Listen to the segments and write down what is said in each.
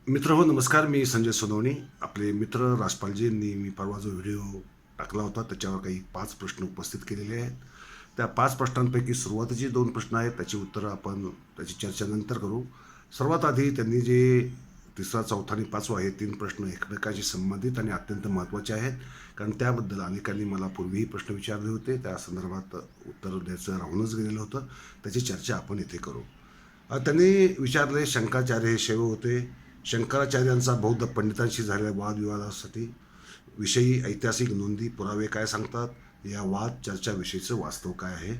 मित्र नमस्कार. मी संजय सोनवणी. आपले मित्र राजपालजींनी मी परवा जो व्हिडिओ टाकला होता त्याच्यावर काही 5 प्रश्न उपस्थित केलेले आहेत. त्या 5 प्रश्नांपैकी सुरुवातीचे 2 प्रश्न आहेत, त्याची उत्तरं आपण त्याची चर्चा नंतर करू. सर्वात आधी त्यांनी जे तिसरा, चौथा आणि 5वा हे 3 प्रश्न एकमेकांशी संबंधित आणि अत्यंत महत्त्वाचे आहेत. कारण त्याबद्दल अनेकांनी मला पूर्वीही प्रश्न विचारले होते. त्या संदर्भात उत्तर द्यायचं राहूनच गेलेलं होतं. त्याची चर्चा आपण इथे करू. त्यांनी विचारले, शंकराचार्य हे शैव होते. शंकराचार्यांचा बौद्ध पंडितांशी झालेल्या वादविवादासाठी विषयी ऐतिहासिक नोंदी, पुरावे काय सांगतात? या वाद चर्चाविषयीचं वास्तव काय आहे?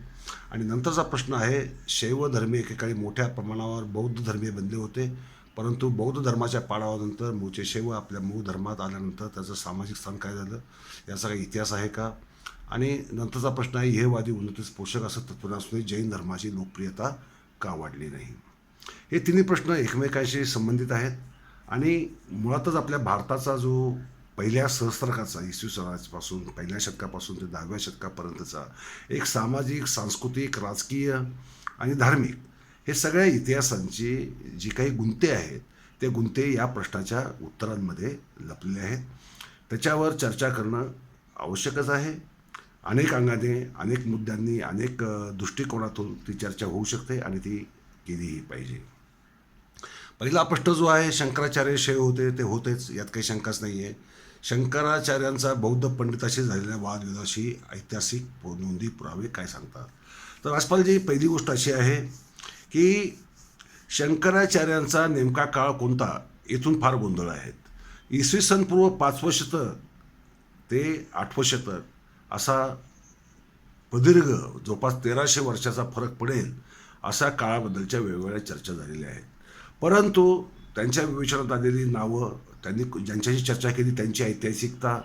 आणि नंतरचा प्रश्न आहे, शैव धर्मी एकेकाळी मोठ्या प्रमाणावर बौद्ध धर्मीय बनले होते, परंतु बौद्ध धर्माच्या पाडावानंतर मूळचे शैव आपल्या मूळ धर्मात आल्यानंतर त्याचं सामाजिक स्थान काय झालं? याचा काही इतिहास आहे का? आणि नंतरचा प्रश्न आहे, हे वादी उन्नतीस पोषक असं तत्त्व असूनही जैन धर्माची लोकप्रियता का वाढली नाही? हे तिन्ही प्रश्न एकमेकांशी संबंधित आहेत आणि मुळातच आपल्या भारताचा जो पहिल्या सहस्त्रकाचा इसवी सनापासून पहिल्या शतकापासून ते 10व्या शतकापर्यंतचा एक सामाजिक, सांस्कृतिक, राजकीय आणि धार्मिक हे सगळ्या इतिहासांची जी काही गुंते आहेत ते गुंते या प्रश्नाच्या उत्तरांमध्ये लपलेले आहेत. त्याच्यावर चर्चा करणं आवश्यकच आहे. अनेक अंगाने, अनेक मुद्द्यांनी, अनेक दृष्टिकोनातून ती चर्चा होऊ शकते आणि ती केलीही पाहिजे. पहिला प्रश्न जो आहे, शंकराचार्य शैव होते, ते होतेच, यात काही शंकाच नाही आहे. शंकराचार्यांचा बौद्ध पंडिताशी झालेल्या वादविवादाशी ऐतिहासिक नोंदी, पुरावे काय सांगतात? तर राजपालजी, पहिली गोष्ट अशी आहे की शंकराचार्यांचा नेमका काळ कोणता, इथून फार गोंधळ आहेत. इसवी सन पूर्व 5वं शतक ते 8वं शतक असा प्रदीर्घ जवळपास 1300 वर्षाचा फरक पडेल अशा काळाबद्दलच्या वेगवेगळ्या चर्चा झालेल्या आहेत. परंतु त्यांच्या विवेचनात आलेली नावं, त्यांनी ज्यांच्याशी चर्चा केली त्यांची ऐतिहासिकता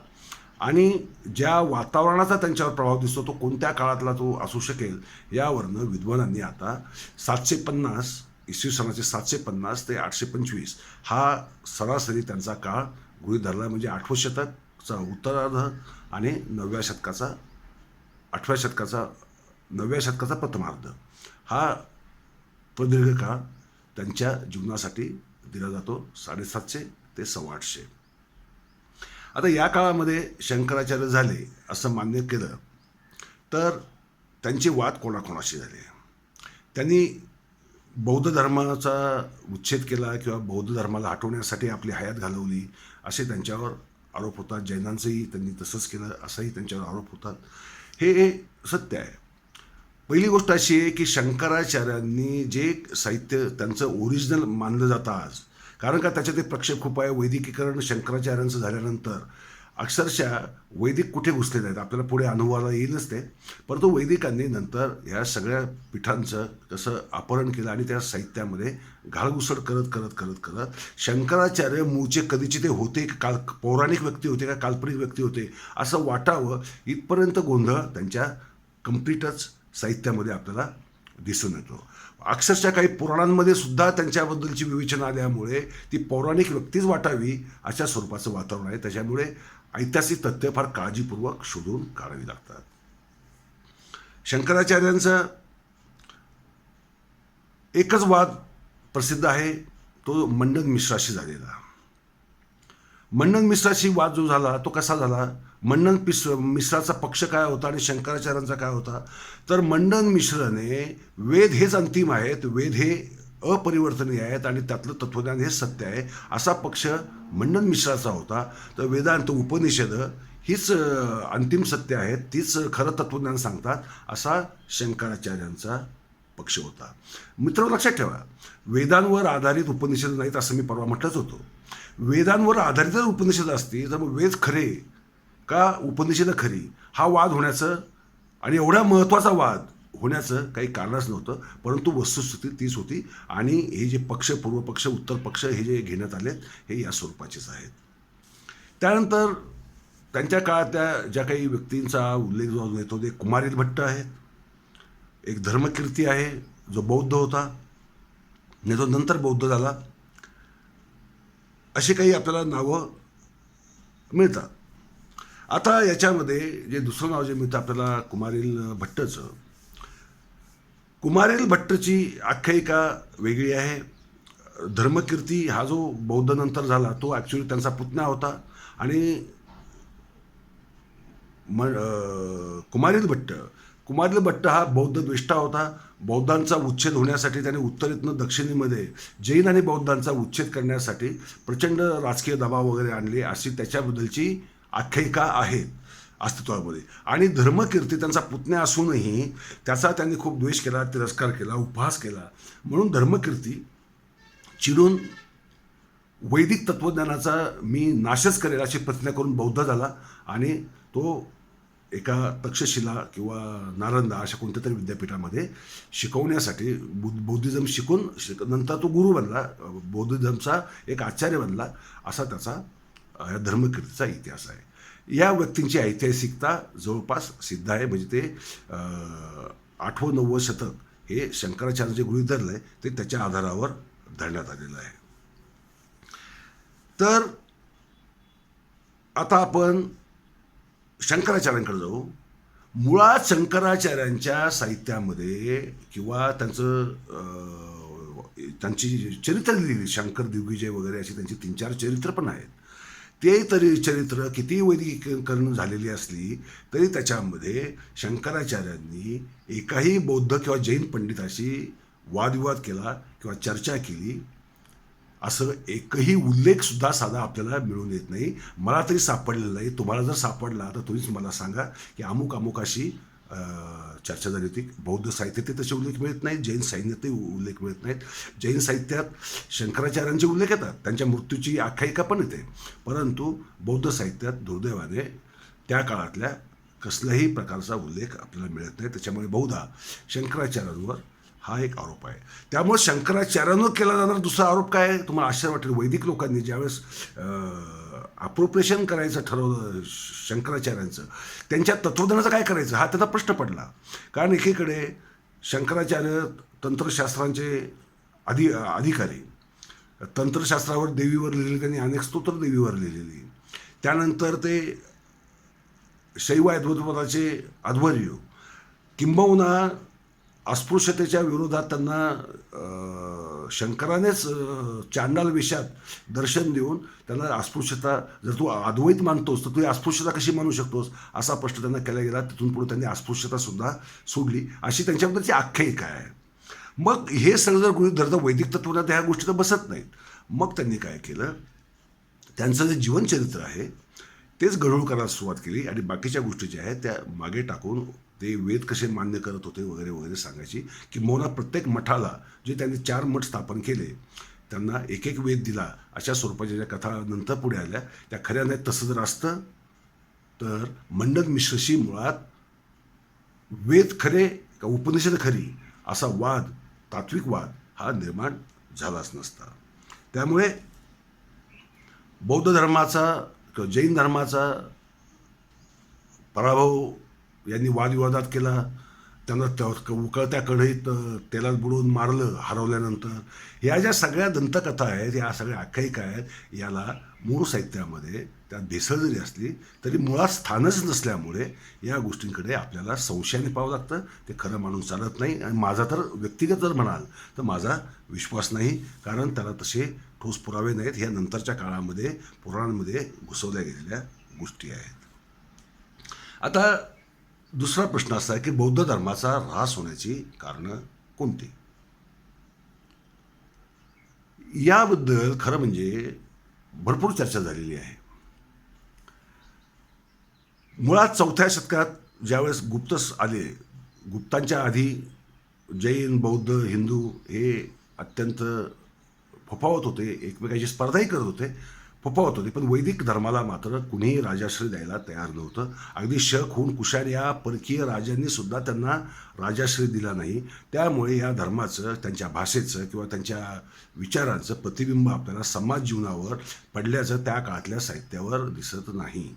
आणि ज्या वातावरणाचा त्यांच्यावर प्रभाव दिसतो तो कोणत्या काळातला तो असू शकेल यावरनं विद्वानांनी आता 750 इसवी सनाचे 750 ते 825 हा सरासरी त्यांचा काळ गृहीत धरला. म्हणजे 8वं शतकचा उत्तरार्ध आणि 9व्या शतकाचा 9व्या शतकाचा प्रथमार्ध हा प्रदीर्घ काळ त्यांच्या जीवनासाठी दिला जातो. 750 ते 850. आता या काळामध्ये शंकराचार्य झाले असं मान्य केलं तर त्यांचे वाद कोणाकोणाशी झाले? त्यांनी बौद्ध धर्माचा उच्छेद केला किंवा बौद्ध धर्माला हटवण्यासाठी आपली हयात घालवली असे त्यांच्यावर आरोप होतात. जैनांचंही त्यांनी तसंच केलं असाही त्यांच्यावर आरोप होतात. हे सत्य आहे. पहिली गोष्ट अशी आहे की शंकराचार्यांनी जे साहित्य त्यांचं ओरिजिनल मानलं जातं आज, कारण का त्याच्यात ते प्रक्षेप खूप आहे. वैदिकीकरण शंकराचार्यांचं झाल्यानंतर अक्षरशः वैदिक कुठे घुसले नाहीत, आपल्याला पुढे अनुभवाला येईलच ते. परंतु वैदिकांनी नंतर ह्या सगळ्या पीठांचं कसं अपहरण केलं आणि त्या साहित्यामध्ये घालघुसड करत करत करत करत शंकराचार्य मूळचे कधीचे ते होते की पौराणिक व्यक्ती होते का काल्पनिक व्यक्ती होते असं वाटावं इथपर्यंत गोंधळ त्यांच्या कम्प्लीटच साहित्यामध्ये आपल्याला दिसून येतो. अक्षरशः काही पुराणांमध्ये सुद्धा त्यांच्याबद्दलची विवेचना आल्यामुळे ती पौराणिक व्यक्तीच वाटावी अशा स्वरूपाचं वातावरण आहे. त्याच्यामुळे ऐतिहासिक तथ्य फार काळजीपूर्वक शोधून काढावी लागतात. शंकराचार्यांचा एकच वाद प्रसिद्ध आहे, तो मंडन मिश्राशी झालेला. मंडन मिश्राशी वाद जो झाला तो कसा झाला? मंडन मिश्राचा पक्ष काय होता आणि शंकराचार्यांचा काय होता? तर मंडन मिश्रने वेद हेच अंतिम आहेत, वेद हे अपरिवर्तनीय आहेत आणि त्यातलं तत्वज्ञान हे सत्य आहे असा पक्ष मंडन मिश्राचा होता. तर वेदांत, उपनिषद हीच अंतिम सत्य आहेत, तीच खरं तत्वज्ञान सांगतात असा शंकराचार्यांचा पक्ष होता. मित्र लक्षात ठेवा, वेदांवर आधारित उपनिषद नाहीत असं मी परवा म्हटलंच होतो. वेदांवर आधारित जर उपनिषद असती तर मग वेद खरे का उपनिषद खरी हा वाद होण्याचं आणि एवढा महत्त्वाचा वाद होण्याचं काही कारणच नव्हतं. परंतु वस्तुस्थिती तीच होती आणि हे जे पक्ष, पूर्व पक्ष, उत्तर पक्ष हे जे घेण्यात आलेत हे या स्वरूपाचेच आहेत. त्यानंतर त्यांच्या काळातल्या ज्या काही व्यक्तींचा उल्लेख जो येतो ते कुमारिल भट्ट आहेत, एक धर्मकीर्ती आहे जो बौद्ध होता आणि तो नंतर बौद्ध झाला, अशी काही आपल्याला नावं मिळतात. आता याच्यामध्ये जे दुसरं नाव जे मिळतं आपल्याला कुमारिल भट्टचं, कुमारिल भट्टची आख्यायिका वेगळी आहे. धर्मकीर्ती हा जो बौद्ध नंतर झाला तो ॲक्च्युली त्यांचा पुतण्या होता. आणि कुमारिल भट्ट, कुमारिल भट्ट हा बौद्ध द्वेष्टा होता. बौद्धांचा उच्छेद होण्यासाठी त्याने उत्तरेतनं दक्षिणेमध्ये जैन आणि बौद्धांचा उच्छेद करण्यासाठी प्रचंड राजकीय दबाव वगैरे आणले अशी त्याच्याबद्दलची आख्यायिका आहे अस्तित्वामध्ये. आणि धर्मकीर्ती त्यांचा पुतण्या असूनही त्याचा त्यांनी खूप द्वेष केला, तिरस्कार केला, उपहास केला. म्हणून धर्मकीर्ती चिडून वैदिक तत्त्वज्ञानाचा मी नाशच करेल अशी प्रतिज्ञा करून बौद्ध झाला. आणि तो एका तक्षशिला किंवा नालंदा अशा कोणत्या तरी विद्यापीठामध्ये शिकवण्यासाठी बौद्धिझम शिकून नंतर तो गुरु बनला, बौद्धिझमचा एक आचार्य बनला. असा त्याचा या धर्मकीर्तीचा इतिहास आहे. या व्यक्तींची ऐतिहासिकता जवळपास सिद्ध आहे. म्हणजे ते 8व-9व शतक हे शंकराचार्य जे गृहीत धरलं आहे ते त्याच्या आधारावर धरण्यात आलेलं आहे. तर आता आपण शंकराचार्यांकडे जाऊ. मुळात शंकराचार्यांच्या साहित्यामध्ये किंवा त्यांची चरित्र लिहिली, शंकर दिग्विजय वगैरे अशी त्यांची 3-4 चरित्र पण आहेत. ते तरी चरित्र किती वैदिकीकरण झालेली असली तरी त्याच्यामध्ये शंकराचार्यांनी एकाही बौद्ध किंवा जैन पंडिताशी वादविवाद केला किंवा चर्चा केली असं एकही उल्लेखसुद्धा साधा आपल्याला मिळून येत नाही. मला तरी सापडलेलं नाही. तुम्हाला जर सापडला तर तुम्हीच मला सांगा की अमुक अमुक अशी चर्चा झाली होती. बौद्ध साहित्यात तसे उल्लेख मिळत नाहीत, जैन साहित्यातही उल्लेख मिळत नाहीत. जैन साहित्यात शंकराचार्यांचे उल्लेख येतात, त्यांच्या मृत्यूची आख्यायिका पण येते. परंतु बौद्ध साहित्यात दुर्दैवाने त्या काळातल्या कसल्याही प्रकारचा उल्लेख आपल्याला मिळत नाही. त्याच्यामुळे बहुधा शंकराचार्यांवर हा एक आरोप आहे. त्यामुळे शंकराचार्यांवर केला जाणारा दुसरा आरोप काय आहे तुम्हाला आश्चर्य वाटेल. वैदिक लोकांनी ज्यावेळेस अप्रोप्रिएशन करायचं ठरवलं शंकराचार्यांचं, त्यांच्या तत्त्वज्ञानाचं काय करायचं हा त्याचा प्रश्न पडला. कारण एकीकडे शंकराचार्य तंत्रशास्त्रांचे अधिकारी, तंत्रशास्त्रावर देवीवर लिहिलेली त्यांनी अनेक स्तोत्र देवीवर लिहिलेली. त्यानंतर ते शैव अद्वैतवादाचे अध्वर्य, किंबहुना अस्पृश्यतेच्या विरोधात त्यांना शंकरानेच चांडाल वेशात दर्शन देऊन त्यांना अस्पृश्यता, जर तू अद्वैत मानतोस तर तू अस्पृश्यता कशी मानू शकतोस असा प्रश्न त्यांना केला गेला. तिथून पुढे त्यांनी अस्पृश्यतासुद्धा सोडली अशी त्यांच्याबद्दलची आख्यायिका आहे. मग हे सगळं जर गृहीत धरतं वैदिक तत्त्वज्ञानात ह्या गोष्टी तर बसत नाहीत. मग त्यांनी काय केलं, त्यांचं जे जीवनचरित्र आहे तेच गढूळ करायला सुरुवात केली आणि बाकीच्या गोष्टी ज्या आहेत त्या मागे टाकून ते वेद कसे मान्य करत होते वगैरे वगैरे सांगायची. किंबहुना प्रत्येक मठाला जे त्यांनी 4 मठ स्थापन केले त्यांना एक एक वेद दिला अशा स्वरूपाच्या ज्या कथा नंतर पुढे आल्या त्या खऱ्या नाहीत. तसं जर असतं तर मंडन मिश्रशी मुळात वेद खरे का उपनिषद खरी असा वाद, तात्विक वाद हा निर्माण झालाच नसता. त्यामुळे बौद्ध धर्माचा किंवा जैन धर्माचा पराभव यांनी वादविवादात केला. त्यांना उकळत्या कढईत तेलात बुडवून मारलं हरवल्यानंतर. ह्या ज्या सगळ्या दंतकथा आहेत, ह्या सगळ्या आख्यायिका आहेत, याला मूळ साहित्यामध्ये त्यात भेसळ जरी असली तरी मुळात स्थानच नसल्यामुळे या गोष्टींकडे आपल्याला संशयाने पाहावं लागतं. ते खरं मानून चालत नाही. आणि माझा तर व्यक्तिगत जर म्हणाल तर माझा विश्वास नाही, कारण त्याला तसे ठोस पुरावे नाहीत. ह्या नंतरच्या काळामध्ये पुराणांमध्ये घुसवल्या गेलेल्या गोष्टी आहेत. आता दुसरा प्रश्न असा आहे की बौद्ध धर्माचा ऱ्हास होण्याची कारणं कोणती. याबद्दल खरं म्हणजे भरपूर चर्चा झालेली आहे. मुळात 4थ्या शतकात ज्यावेळेस गुप्त आले, गुप्तांच्या आधी जैन, बौद्ध, हिंदू हे अत्यंत फोफावत होते, एकमेकांची स्पर्धाही करत होते, फोफावत होते. पण वैदिक धर्माला मात्र कुणीही राजाश्रय द्यायला तयार नव्हतं. अगदी शक होऊन कुशाण या परकीय राजांनी सुद्धा त्यांना राजाश्रय दिला नाही. त्यामुळे या धर्माचं, त्यांच्या भाषेचं किंवा त्यांच्या विचारांचं प्रतिबिंब आपल्याला समाज जीवनावर पडल्याचं त्या काळातल्या साहित्यावर दिसत नाही.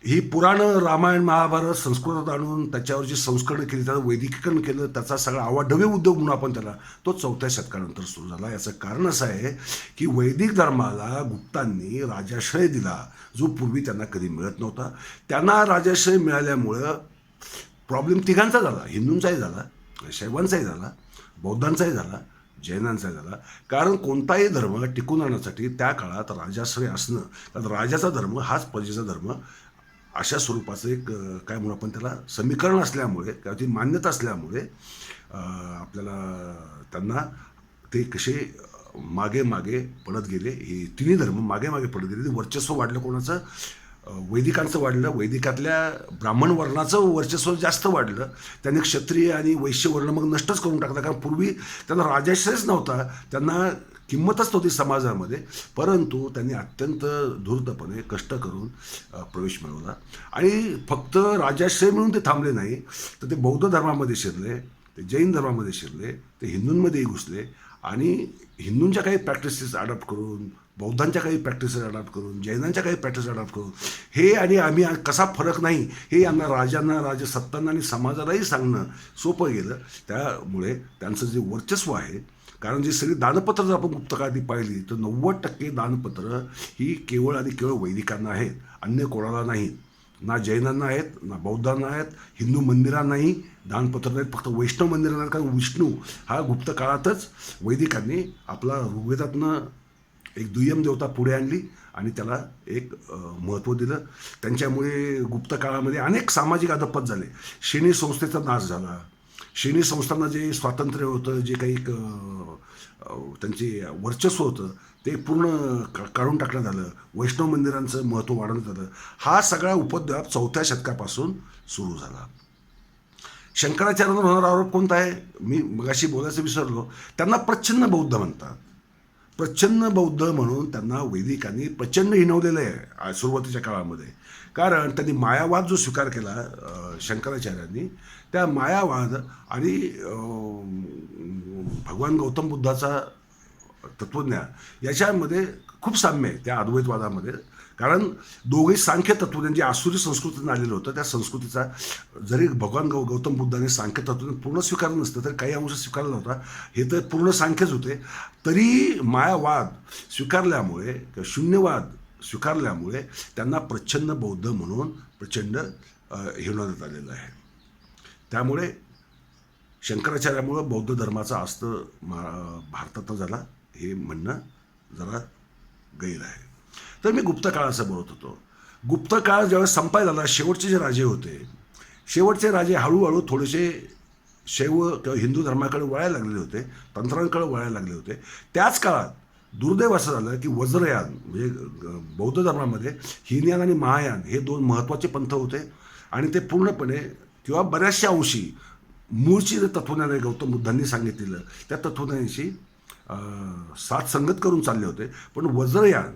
ही पुराणं, रामायण, महाभारत संस्कृतात आणून त्याच्यावर जी संस्करण केली, त्याचं वैदिकीकरण केलं, त्याचा सगळा आवाढव्य उद्योग म्हणून आपण त्याला, तो 4थ्या शतकानंतर सुरू झाला. याचं कारण असं आहे की वैदिक धर्माला गुप्तांनी राजाश्रय दिला जो पूर्वी त्यांना कधी मिळत नव्हता. त्यांना राजाश्रय मिळाल्यामुळं प्रॉब्लेम तिघांचा झाला, हिंदूंचाही झाला, शैवांचाही झाला, बौद्धांचाही झाला, जैनांचा झाला. कारण कोणताही धर्म टिकून आणण्यासाठी त्या काळात राजाश्रय असणं, कारण राजाचा धर्म हाच प्रजेचा धर्म, अशा स्वरूपाचं एक काय म्हणू आपण त्याला समीकरण असल्यामुळे किंवा ती मान्यता असल्यामुळे आपल्याला त्यांना ते कसे मागे मागे पडत गेले, हे तिन्ही धर्म मागे मागे पडत गेले. वर्चस्व वाढलं कोणाचं? वैदिकांचं वाढलं. वैदिकातल्या ब्राह्मण वर्णाचं वर्चस्व जास्त वाढलं. त्यांनी क्षत्रिय आणि वैश्य वर्ण मग नष्टच करून टाकला. कारण पूर्वी त्यांना राजाश्रयच नव्हता, त्यांना किंमतच नव्हती समाजामध्ये. परंतु त्यांनी अत्यंत धूर्तपणे कष्ट करून प्रवेश मिळवला. आणि फक्त राजाश्रय म्हणून ते थांबले नाही, तर ते बौद्ध धर्मामध्ये शिरले, ते जैन धर्मामध्ये शिरले, ते हिंदूंमध्येही घुसले आणि हिंदूंच्या काही प्रॅक्टिसेस अडॉप्ट करून, बौद्धांच्या काही प्रॅक्टिसेस अडॉप्ट करून, जैनांच्या काही प्रॅक्टिस अडॉप्ट करून, हे आणि आम्ही कसा फरक नाही हे यांना राजांना, राजसत्तांना आणि समाजालाही सांगणं सोपं गेलं. त्यामुळे त्यांचं जे वर्चस्व आहे, कारण जी सगळी दानपत्र जर आपण गुप्तकाळात पाहिली तर 90% दानपत्र ही केवळ आणि केवळ वैदिकांना आहेत, अन्य कोणाला नाहीत. ना जैनांना आहेत, ना बौद्धांना आहेत, हिंदू मंदिरांनाही दानपत्र नाहीत, फक्त वैष्णव मंदिरांना. कारण विष्णू हा गुप्त काळातच वैदिकांनी आपला ऋग्वेदातनं एक दुय्यम देवता पुढे आणली आणि त्याला एक महत्त्व दिलं. त्यांच्यामुळे गुप्त काळामध्ये अनेक सामाजिक अधपत झाले. श्रेणी संस्थेचा नाश झाला. श्रेणी संस्थांना जे स्वातंत्र्य होतं, जे काही त्यांचे वर्चस्व होतं, ते पूर्ण काढून टाकण्यात आलं. वैष्णव मंदिरांचं महत्त्व वाढवण्यात आलं. हा सगळा उपद्व्याप 4थ्या शतकापासून सुरू झाला. शंकराचार्यांवर होणारा आरोप कोणता आहे? मी मगाशी बोलायचं विसरलो. त्यांना प्रच्छन्न बौद्ध म्हणतात. प्रच्छन्न बौद्ध म्हणून त्यांना वैदिकांनी प्रचंड हिणवलेलं आहे सुरुवातीच्या काळामध्ये. कारण त्यांनी मायावाद जो स्वीकार केला शंकराचार्यांनी, त्या मायावाद आणि भगवान गौतम बुद्धाचा तत्त्वज्ञान याच्यामध्ये खूप साम्य आहे त्या अद्वैतवादामध्ये. कारण दोघे सांख्य तत्त्वज्ञान जे आसुरी संस्कृतीतून आलेलं होतं, त्या संस्कृतीचा जरी भगवान गौतम बुद्धाने सांख्य तत्त्वज्ञान पूर्ण स्वीकारलं नसतं तर काही अंश स्वीकारला होता, हे तर पूर्ण सांख्यच होते. तरी मायावाद स्वीकारल्यामुळे किंवा शून्यवाद स्वीकारल्यामुळे त्यांना प्रच्छन्न बौद्ध म्हणून प्रचंड हिणवण्यात आलेलं आहे. त्यामुळे शंकराचार्यामुळं बौद्ध धर्माचा अस्त भारतात झाला हे म्हणणं जरा गैर आहे. तर मी गुप्त काळाचं बोलत होतो. गुप्त काळ ज्यावेळेस संपायला झाला, शेवटचे जे राजे होते, शेवटचे राजे हळूहळू थोडेसे शैव किंवा हिंदू धर्माकडे वळायला लागलेले होते, तंत्रांकडे वळायला लागले होते. त्याच काळात दुर्दैव असं झालं की वज्रयान म्हणजे बौद्ध धर्मामध्ये हीनयान आणि महायान हे दोन महत्त्वाचे पंथ होते आणि ते पूर्णपणे किंवा बऱ्याचशा अंशी मूळची जे तत्त्वज्ञान आहे गौतम बुद्धांनी सांगितलेलं त्या तत्त्वज्ञानाशी साथ संगत करून चालले होते. पण वज्रयान,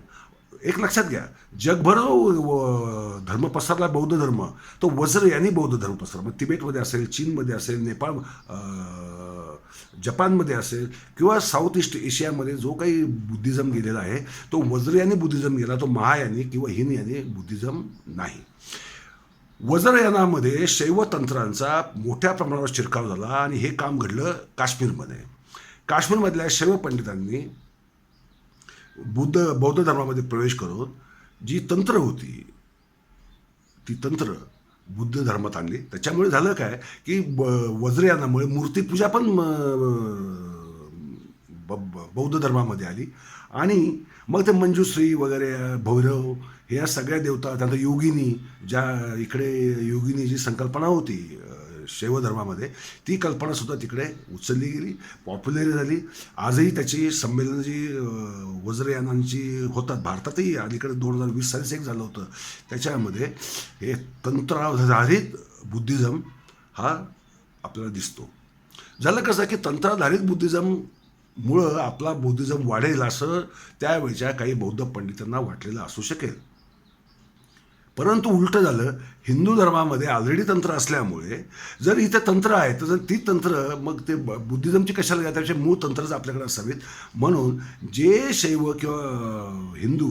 एक लक्षात घ्या, जगभर जो धर्म पसरला बौद्ध धर्म, तो वज्रयानी बौद्ध धर्म पसरला. मग तिबेटमध्ये असेल, चीनमध्ये असेल, नेपाळ, जपानमध्ये असेल किंवा साऊथ ईस्ट एशियामध्ये जो काही बुद्धिझम गेलेला आहे तो वज्रयानी बुद्धिझम गेला, तो महायानी किंवा हिनयानी बुद्धिझम नाही. वज्रयानामध्ये शैव तंत्रांचा मोठ्या प्रमाणावर शिरकाव झाला आणि हे काम घडलं काश्मीरमध्ये. काश्मीरमधल्या शैव पंडितांनी बौद्ध धर्मामध्ये प्रवेश करून जी तंत्र होती ती तंत्र बुद्ध धर्मात आणली. त्याच्यामुळे झालं काय की वज्रयानामुळे मूर्तीपूजा पण बौद्ध धर्मामध्ये आली आणि मग ते मंजुश्री वगैरे, भैरव, हे या सगळ्या देवता, त्यानंतर योगिनी, ज्या इकडे योगिनी जी संकल्पना होती शैव धर्मामध्ये, ती कल्पनासुद्धा तिकडे उचलली गेली, पॉप्युलर झाली. आजही त्याची संमेलनं जी वज्रयानांची होतात, भारतातही अलीकडे 2020 सालीच एक झालं होतं, त्याच्यामध्ये हे तंत्राधारित बुद्धिझम हा आपल्याला दिसतो. झालं कसं की तंत्राधारित बुद्धिझममुळं आपला बुद्धिझम वाढेल असं त्यावेळच्या काही बौद्ध पंडितांना वाटलेलं असू शकेल. परंतु उलटं झालं. हिंदू धर्मामध्ये ऑलरेडी तंत्र असल्यामुळे जर इथं तंत्र आहे तर ती तंत्र मग ते बुद्धिझमची कशाला घ्या, त्यापेक्षा मूळ तंत्रच आपल्याकडे असावीत. म्हणून जे शैव किंवा हिंदू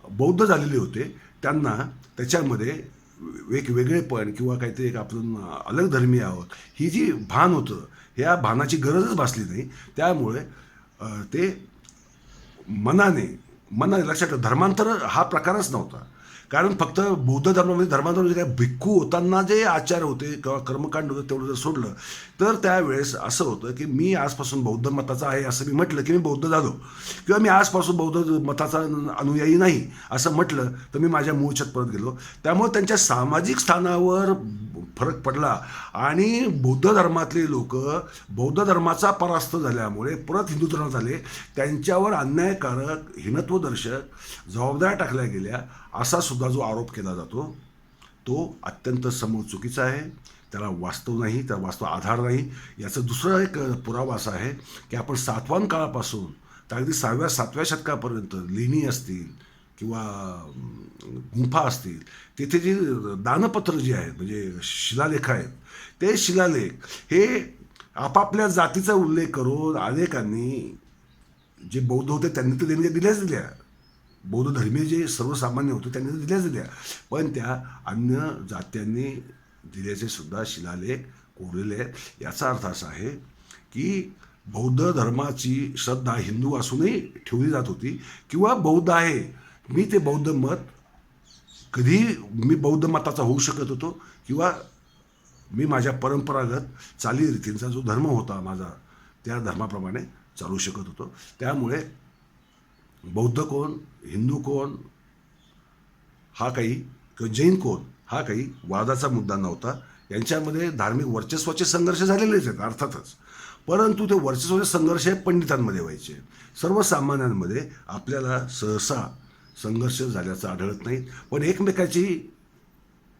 बौद्ध झालेले होते त्यांना त्याच्यामध्ये एक वेगळेपण किंवा काहीतरी एक आपण अलग धर्मीय आहोत ही जी भान होतं, ह्या भानाची गरजच भासली नाही. त्यामुळे ते मनाने लक्षात ठेवा, धर्मांतर हा प्रकारच नव्हता. कारण फक्त बौद्ध धर्मामध्ये काय भिक्खू होताना जे आचार होते किंवा कर्मकांड होतं तेवढं जर सोडलं तर त्यावेळेस असं होतं की मी आजपासून बौद्ध मताचा आहे असं मी म्हटलं की मी बौद्ध झालो, किंवा मी आजपासून बौद्ध मताचा अनुयायी नाही असं म्हटलं तर मी माझ्या मूळच्यात परत गेलो. त्यामुळे त्यांच्या सामाजिक स्थानावर फरक पडला आणि बौद्ध धर्मातले लोक बौद्ध धर्माचा परास्त झाल्यामुळे परत हिंदू धर्मात आले. त्यांच्यावर अन्यायकारक हीनत्वदर्शक जबाबदाऱ्या टाकल्या गेल्या असा सुद्धा जो आरोप केला जातो तो अत्यंत समोर चुकीचा आहे. त्याला वास्तव नाही, त्याला वास्तव आधार नाही. याचं दुसरं एक पुरावा असा आहे की आपण सातवाहन काळापासून तर अगदी 6व्या-7व्या शतकापर्यंत लेणी असतील किंवा गुंफा असतील, तिथे जी दानपत्र जी आहेत म्हणजे शिलालेख आहेत, ते शिलालेख हे आपापल्या जातीचा उल्लेख करून अनेकांनी जे बौद्ध होते त्यांनी तर देणग्या दिल्याच दिल्या, बौद्ध धर्मीय जे सर्वसामान्य होते त्यांनी तर दिल्याच दिल्या, पण त्या अन्य जात्यांनी दिल्याचे सुद्धा शिलालेख कोरलेले आहेत. याचा अर्थ असा आहे की बौद्ध धर्माची श्रद्धा हिंदू असूनही ठेवली जात होती, किंवा बौद्ध आहे मी ते बौद्ध मत कधी मी बौद्ध मताचा होऊ शकत होतो, किंवा मी माझ्या परंपरागत चालीरीतींचा जो धर्म होता माझा त्या धर्माप्रमाणे चालू शकत होतो. त्यामुळे बौद्ध कोण, हिंदू कोण हा काही, किंवा जैन कोण हा काही वादाचा मुद्दा नव्हता. यांच्यामध्ये धार्मिक वर्चस्वाचे संघर्ष झालेलेच आहेत अर्थातच, परंतु ते वर्चस्वाचे संघर्ष हे पंडितांमध्ये व्हायचे. सर्वसामान्यांमध्ये आपल्याला सहसा संघर्ष झाल्याचं आढळत नाही. पण एकमेकाची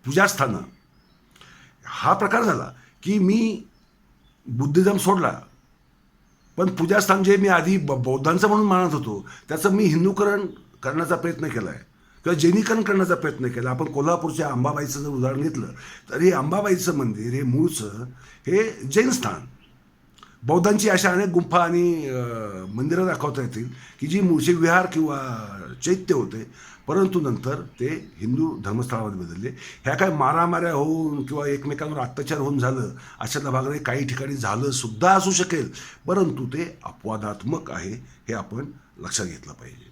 पूजास्थानं हा प्रकार झाला की मी बुद्धिझम सोडला, पण पूजास्थान जे मी आधी बौद्धांचं म्हणून मानत होतो त्याचं मी हिंदूकरण करण्याचा प्रयत्न केला आहे किंवा जैनीकरण करण्याचा प्रयत्न केला. आपण कोल्हापूरच्या अंबाबाईचं जर उदाहरण घेतलं तर हे अंबाबाईचं मंदिर हे मूळचं हे जैन स्थान. बौद्धांची अशा अनेक गुंफा आणि मंदिरं दाखवता येतील की जी मूळचे विहार किंवा चैत्य होते, परंतु नंतर ते हिंदू धर्मस्थळामध्ये बदलले. ह्या काय मारामाऱ्या होऊन किंवा एकमेकांवर अत्याचार होऊन झालं अशातल्या भागाने काही ठिकाणी झालं सुद्धा असू शकेल, परंतु ते अपवादात्मक आहे हे आपण लक्षात घेतलं पाहिजे.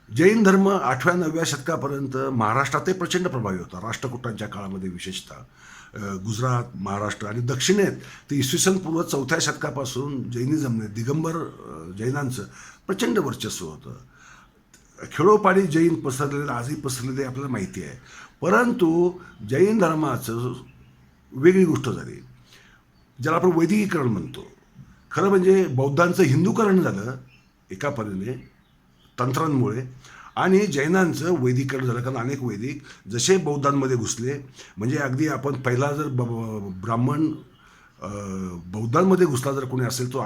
जैन धर्म 8व्या-9व्या शतकापर्यंत महाराष्ट्रातही प्रचंड प्रभावी होता. राष्ट्रकूटांच्या काळामध्ये विशेषतः गुजरात, महाराष्ट्र आणि दक्षिणेत ते इसवी सन पूर्व 4थ्या शतकापासून जैनिझमने दिगंबर जैनांचं प्रचंड वर्चस्व होतं. खेडोपाडी जैन पसरलेले आजही पसरलेले आपल्याला माहिती आहे. परंतु जैन धर्माचं वेगळी गोष्ट झाली, ज्याला आपण वैदिकीकरण म्हणतो. खरं म्हणजे बौद्धांचं हिंदूकरण झालं एका परीने तंत्रांमुळे, आणि जैनांचं वैदिकरण झालं, कारण अनेक वैदिक जसे बौद्धांमध्ये घुसले. म्हणजे अगदी आपण पहिला जर ब्राह्मण बौद्धांमध्ये घुसला जर कोणी असेल तो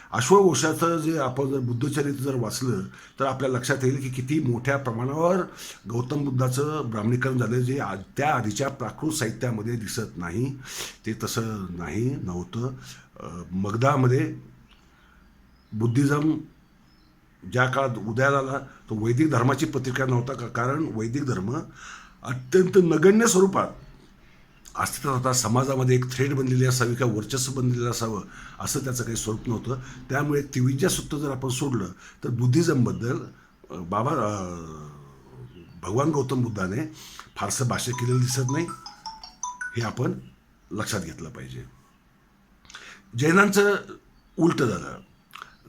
अश्वघोषाचं जे आपण जर बुद्धचरित्र जर वाचलं तर आपल्या लक्षात येईल की किती मोठ्या प्रमाणावर गौतम बुद्धाचं ब्राह्मणीकरण झालं, जे त्या आधीच्या प्राकृत साहित्यामध्ये दिसत नाही. ते तसं नव्हतं. मगधामध्ये बुद्धिझम ज्या काळात उदयाला आला तो वैदिक धर्माची प्रतिक्रिया नव्हता, कारण वैदिक धर्म अत्यंत नगण्य स्वरूपात अस्तित्वात होता. समाजामध्ये एक थ्रेड बनलेली असावी किंवा वर्चस्व बनलेलं असावं असं त्याचं काही स्वरूप नव्हतं. त्यामुळे 23 सूत्र जर आपण सोडलं तर बुद्धिझमबद्दल भगवान गौतम बुद्धाने फारसं भाष्य केलेलं दिसत नाही. हे आपण लक्षात घेतलं पाहिजे. जैनांचं उलट झालं.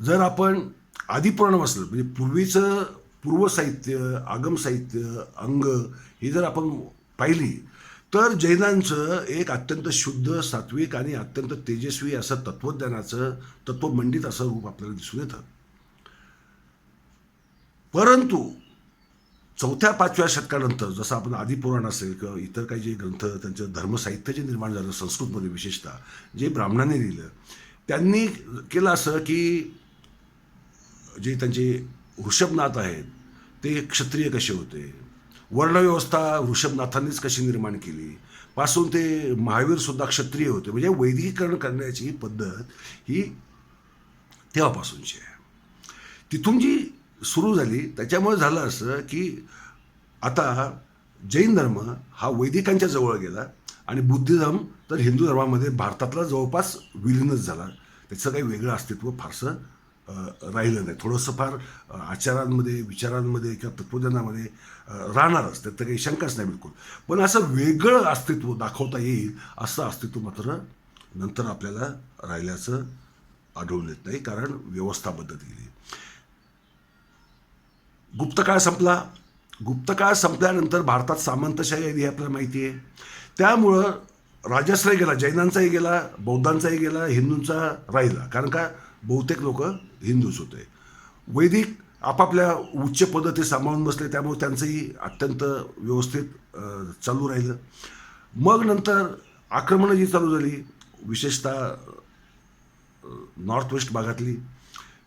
जर आपण आदिपुराण वाचलं म्हणजे पूर्वीचं पूर्वसाहित्य, आगमसाहित्य, अंग ही जर आपण पाहिली तर जैनांचं एक अत्यंत शुद्ध, सात्विक आणि अत्यंत तेजस्वी असं तत्वमंडित असं रूप आपल्याला दिसून येतं. परंतु 4थ्या-5व्या शतकानंतर जसं आपण आदिपुराण असेल किंवा इतर काही जे ग्रंथ त्यांचं धर्मसाहित्य जे निर्माण झालं संस्कृतमध्ये विशेषतः जे ब्राह्मणांनी लिहिलं, त्यांनी केलं असं की जे त्यांचे ऋषभनाथ आहेत ते क्षत्रिय कसे होते, वर्णव्यवस्था ऋषभनाथांनीच कशी निर्माण केली, पासून ते महावीरसुद्धा क्षत्रिय होते. म्हणजे वैदिकीकरण करण्याची ही पद्धत ही तेव्हापासूनची आहे. तिथून जी सुरू झाली त्याच्यामुळे झालं असं की आता जैन धर्म हा वैदिकांच्या जवळ गेला आणि बुद्धिझम तर हिंदू धर्मामध्ये भारतातला जवळपास विलीनच झाला. त्याचं काही वेगळं अस्तित्व फारसं राहिलं नाही. थोडंसं फार आचारांमध्ये, विचारांमध्ये किंवा तत्त्वज्ञानामध्ये राहणारच, त्यात तर काही शंकाच नाही बिलकुल. पण असं वेगळं अस्तित्व दाखवता येईल असं अस्तित्व मात्र नंतर आपल्याला राहिल्याचं आढळून येत नाही, कारण व्यवस्था बदलत गेली. गुप्तकाळ संपला. गुप्तकाळ संपल्यानंतर भारतात सामंतशाही आली हे आपल्याला माहिती आहे. त्यामुळं राजाश्रय गेला, जैनांचाही गेला, बौद्धांचाही गेला, हिंदूंचा राहिला. कारण का, बहुतेक लोक हिंदूच होते. वैदिक आपापल्या उच्च पद्धती सांभाळून बसले, त्यामुळे त्यांचंही अत्यंत व्यवस्थित चालू राहिलं. मग नंतर आक्रमणं जी चालू झाली, विशेषतः नॉर्थ वेस्ट भागातली,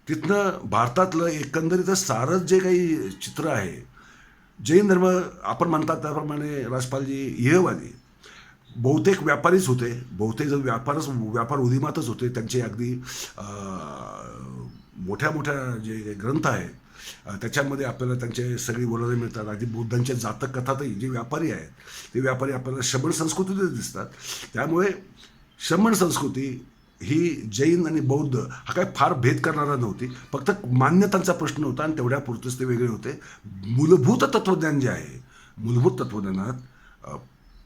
तिथनं भारतातलं एकंदरीतच सारंच जे काही चित्र आहे, जैन धर्म आपण म्हणतात त्याप्रमाणे राजपालजी इहवादी, बहुतेक व्यापारीच होते. बहुतेक जण व्यापार उदीमातच होते. त्यांचे अगदी मोठ्या मोठ्या जे ग्रंथ आहेत त्याच्यामध्ये आपल्याला त्यांचे सगळी बोलायला मिळतात. अगदी बुद्धांच्या जातक कथातही जे व्यापारी आहेत ते व्यापारी आपल्याला श्रमण संस्कृतीतच दिसतात. त्यामुळे श्रमण संस्कृती ही जैन आणि बौद्ध हा काय फार भेद करणारा नव्हती, फक्त मान्यतांचा प्रश्न होता आणि तेवढ्या पुरतेच ते वेगळे होते. मूलभूत तत्त्वज्ञान जे आहे, मूलभूत तत्त्वज्ञानात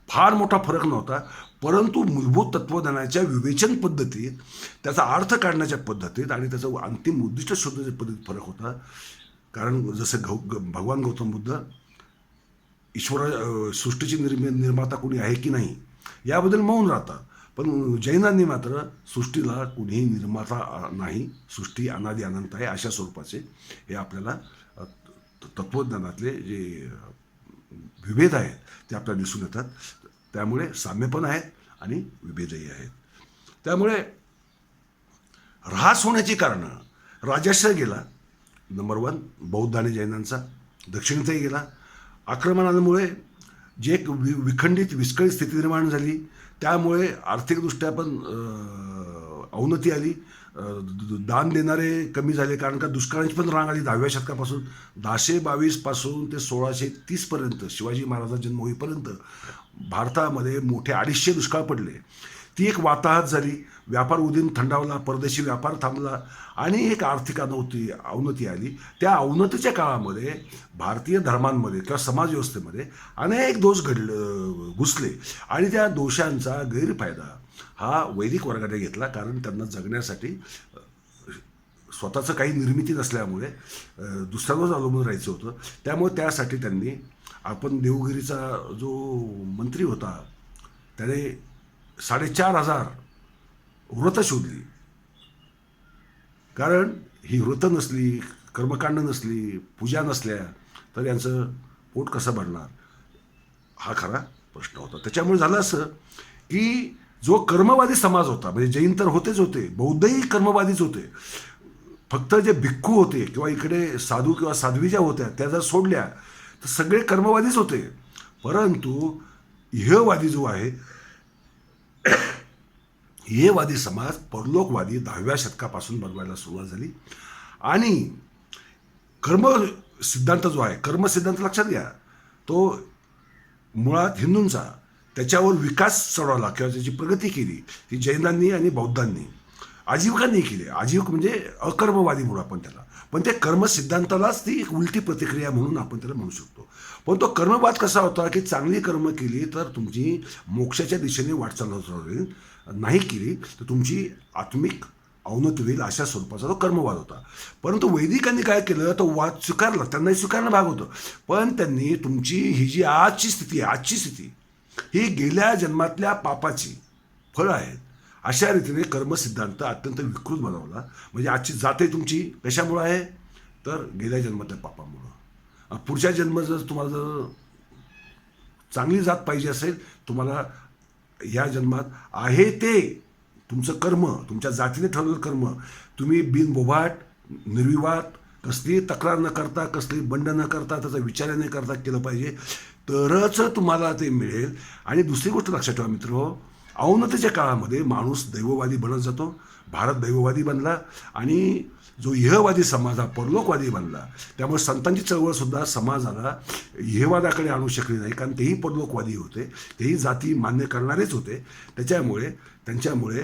फार मोठा फरक नव्हता, परंतु मूलभूत तत्त्वज्ञानाच्या विवेचन पद्धतीत, त्याचा अर्थ काढण्याच्या पद्धतीत आणि त्याचं अंतिम उद्दिष्ट शोधण्याच्या पद्धतीत फरक होता. कारण जसं भगवान गौतम बुद्ध सृष्टीची निर्माता कोणी आहे की नाही याबद्दल मौन राहतात, पण जैनांनी मात्र सृष्टीला कुणीही निर्माता नाही, सृष्टी अनादि अनंत आहे अशा स्वरूपाचे हे आपल्याला तत्त्वज्ञानातले जे विभेद आहेत ते आपल्याला दिसून येतात. त्यामुळे साम्य पण आहेत आणि विभेदही आहेत. त्यामुळे ऱ्हास होण्याची कारणं, राजाश्रय गेला नंबर 1 बौद्ध आणि जैनांचा, दक्षिणेतही गेला. आक्रमणामुळे जे एक विखंडित विस्कळीत स्थिती निर्माण झाली, त्यामुळे आर्थिकदृष्ट्या पण अवनती आली. दान देणारे कमी झाले, कारण का दुष्काळाची पण रांग आली 10व्या शतकापासून. 1022 पासून ते 1630 पर्यंत, शिवाजी महाराजांचा जन्म होईपर्यंत भारतामध्ये मोठे 250 दुष्काळ पडले. ती एक वाताहत झाली. व्यापार उदीम थंडावला, परदेशी व्यापार थांबला आणि एक आर्थिक अवनती आली. त्या अवनतीच्या काळामध्ये भारतीय धर्मांमध्ये किंवा समाजव्यवस्थेमध्ये अनेक दोष घुसले आणि त्या दोषांचा गैरफायदा हा वैदिक वर्गाने घेतला. कारण त्यांना जगण्यासाठी स्वतःचं काही निर्मिती नसल्यामुळे दुसऱ्यावरच अवलंबून राहायचं होतं. त्यामुळे त्यासाठी त्यांनी, आपण देवगिरीचा जो मंत्री होता त्याने 4500 व्रतं शोधली. कारण ही व्रतं नसली, कर्मकांड नसली, पूजा नसल्या तर यांचं पोट कसं भरणार हा खरा प्रश्न होता. त्याच्यामुळे झालं असं की जो कर्मवादी समाज होता, म्हणजे जैन तर होतेच होते, बौद्धही कर्मवादीच होते, फक्त जे भिक्खू होते किंवा इकडे साधू किंवा साध्वी ज्या होत्या त्या जर सोडल्या तर सगळे कर्मवादीच होते. परंतु इहवादी जो आहे, इहवादी समाज परलोकवादी 10व्या शतकापासून बनवायला सुरुवात झाली. आणि कर्म सिद्धांत जो आहे, कर्म सिद्धांत लक्षात घ्या, तो मुळात हिंदूंचा, त्याच्यावर विकास चढवला किंवा त्याची प्रगती केली ती जैनांनी आणि बौद्धांनी, आजीवकांनी केली. आजीवक म्हणजे अकर्मवादी म्हणू आपण त्याला, पण ते कर्म सिद्धांतालाच ती एक उलटी प्रतिक्रिया म्हणून आपण त्याला म्हणू शकतो. पण तो कर्मवाद कसा होता की चांगली कर्म केली तर तुमची मोक्षाच्या दिशेने वाटचाल होईल, नाही केली तर तुमची आत्मिक अवनती होईल, अशा स्वरूपाचा तो कर्मवाद होता. परंतु वैदिकांनी काय केलं, तो वाद स्वीकारला, त्यांनाही स्वीकारणं भाग होतं. पण त्यांनी तुमची ही जी आजची स्थिती आहे, आजची स्थिती ही गेल्या जन्मातल्या पापाची फळं आहेत, अशा रीतीने कर्मसिद्धांत अत्यंत विकृत बनवला. म्हणजे आजची जाते तुमची कशामुळं आहे तर गेल्या जन्मातल्या पापामुळं. पुढच्या जन्म जर तुम्हाला जर चांगली जात पाहिजे असेल, तुम्हाला ह्या जन्मात आहे ते तुमचं कर्म, तुमच्या जातीने ठरवलेलं कर्म तुम्ही बिनबोभाट, निर्विवाद, कसली तक्रार न करता, कसली बंड न करता, त्याचा विचार न करता केलं पाहिजे, तरच तुम्हाला ते मिळेल. आणि दुसरी गोष्ट लक्षात ठेवा मित्र, अवनतीच्या काळामध्ये माणूस दैववादी बनत जातो. भारत दैववादी बनला आणि जो इहवादी समाज हा परलोकवादी बनला. त्यामुळे संतांची चळवळसुद्धा समाजाला इहवादाकडे आणू शकली नाही, कारण तेही परलोकवादी होते, तेही जाती मान्य करणारेच होते. त्यांच्यामुळे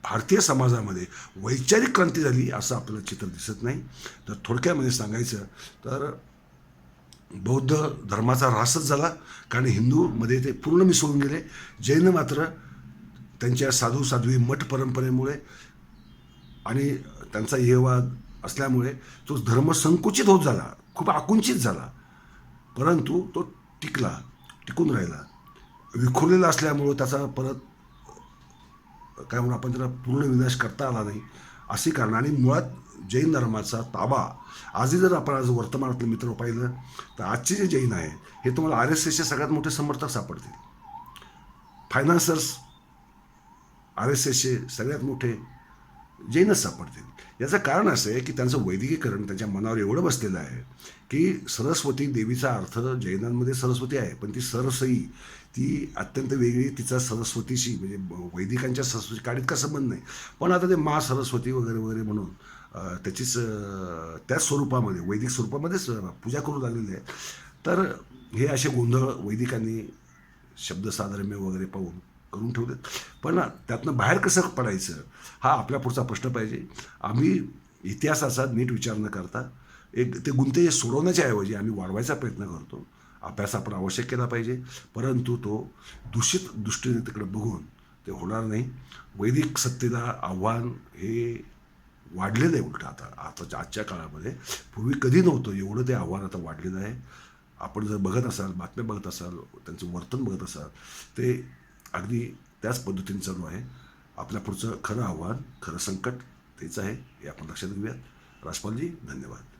भारतीय समाजामध्ये वैचारिक क्रांती झाली असं आपल्याला चित्र दिसत नाही. तर थोडक्यामध्ये सांगायचं तर बौद्ध धर्माचा ऱ्हासच झाला, कारण हिंदूमध्ये ते पूर्ण मिसळून गेले. जैन मात्र त्यांच्या साधू साध्वी मठ परंपरेमुळे आणि त्यांचा इहेवाद असल्यामुळे तो धर्म संकुचित होत झाला, खूप आकुंचित झाला. परंतु तो टिकून राहिला. विखुरलेला असल्यामुळं त्याचा परत काय म्हणून आपण त्याला पूर्ण विनाश करता आला नाही अशी कारण. आणि मुळात जैन धर्माचा ताबा आजही जर आपण आज वर्तमानातलं मित्र पाहिलं तर आजचे जे जैन आहे हे तुम्हाला RSSचे सगळ्यात मोठे समर्थक सापडतील. फायनान्सर्स RSSचे सगळ्यात मोठे जैनच सापडतील. याचं कारण असं आहे की त्यांचं वैदिकीकरण त्यांच्या मनावर एवढं बसलेलं आहे की सरस्वती देवीचा अर्थ जैनांमध्ये सरस्वती आहे, पण ती सरसई ती अत्यंत वेगळी. तिचा सरस्वतीशी म्हणजे वैदिकांच्या सरस्वती काडीत का संबंध नाही, पण आता ते मा सरस्वती वगैरे वगैरे म्हणून त्याचीच त्याच स्वरूपामध्ये वैदिक स्वरूपामध्येच पूजा करून आलेली आहे. तर हे असे गोंधळ वैदिकांनी शब्दसाधर्म्य वगैरे पाहून करून ठेवलेत. पण त्यातनं बाहेर कसं पडायचं हा आपल्या पुढचा प्रश्न पाहिजे. आम्ही इतिहासाचा नीट विचार न करता ते गुंते सोडवण्याच्या ऐवजी आम्ही वाढवायचा प्रयत्न करतो. अभ्यास आपण आवश्यक केला पाहिजे, परंतु तो दूषित दृष्टीने तिकडे बघून ते होणार नाही. वैदिक सत्तेला आव्हान हे वाढलेलं आहे उलट आता आजच्या काळामध्ये. पूर्वी कधी नव्हतं एवढं ते आव्हान आता वाढलेलं आहे. आपण जर बघत असाल, बातम्या बघत असाल, त्यांचं वर्तन बघत असाल, ते अगदी त्याच पद्धतीने चालू आहे. आपल्या पुढचं खरं आव्हान, खरं संकट तेच आहे हे आपण लक्षात घेऊयात. राजपालजी, धन्यवाद.